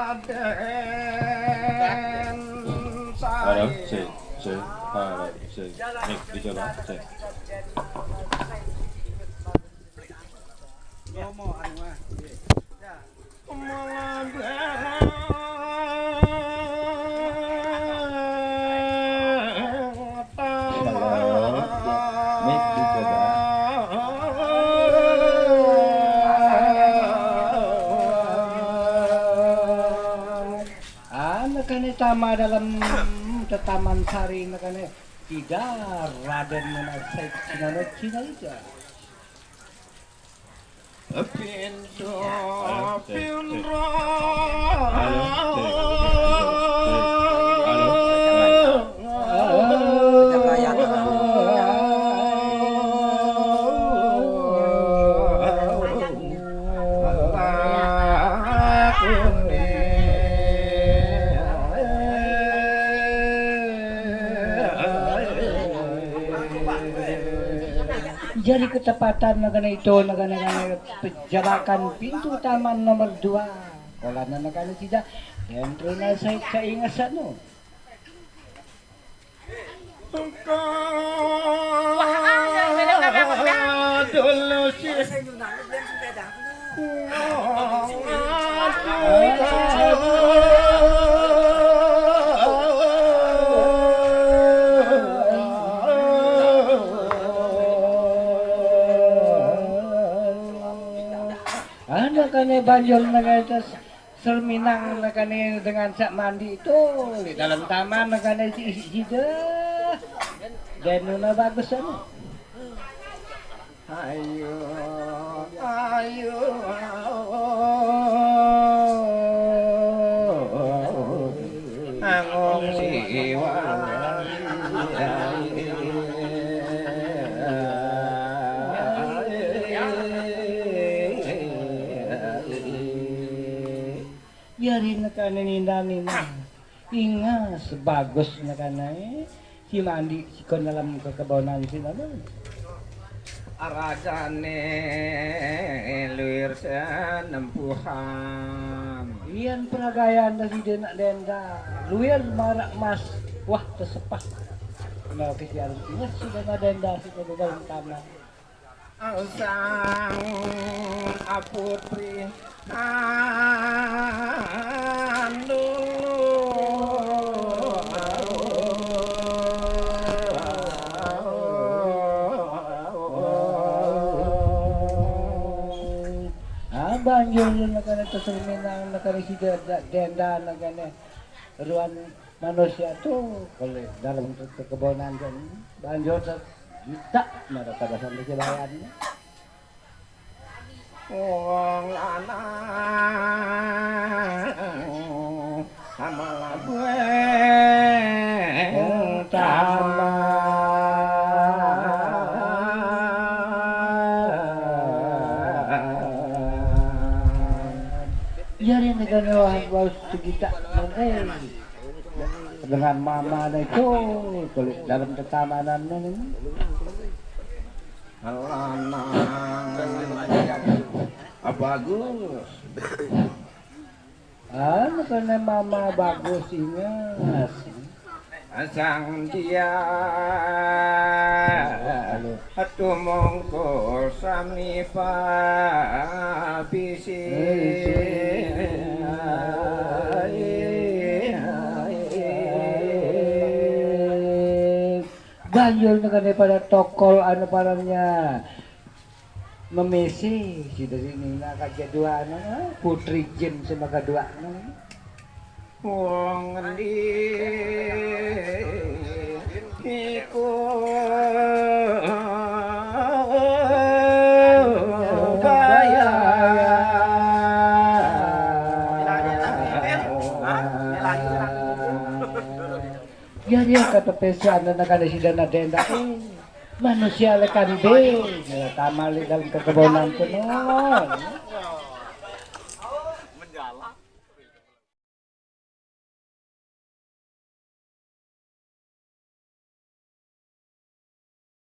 Halo, cek, cek, halo, cek. Nih, dicoba, cek. Ngomong anu mah. Nih, dicoba. Nakane tama dalam tetaman sari nakane tidak Raden menasai Cina Cina itu. Pintu pinro. Jadi ketepatan negara itu negara pejabakan pintu taman nomor 2. Kalau negara tidak, yang terus saya ingat satu. Dulu sih. Nakane banjur nakane serminang nakane dengan sak mandi itu di dalam taman nakane isi dah denuna bagus anu. Ayo ayo angong siwa Yari nakane nina ingat sebagus nakane si mandi si kon dalam kekebunan si naman aragane luir nempuhan ian peragayaan dari denak denda luir marak mas wah tersepah nah kesian ingat sudah denda si dalam taman sang aputri banjur nakane terminang nakane sida denda nakane ruan manusia tuh kalau dalam kekebunan kan banjur kita mereka sampai kebayannya wong lanang amalah gue utama jadi negara wah kita dengan mama itu kalau dalam ketamanan ini lanang bagus karena mama bagus ingat sang dia atuh mongko sami bisi banjur dengan pada tokol anu parangnya memesi si dari nina kedua putri Jin sama kedua wong ngendi iku kaya jadi kata pesan dan ada si dana denda manusia lekan be tamal dalam kekebunan penuh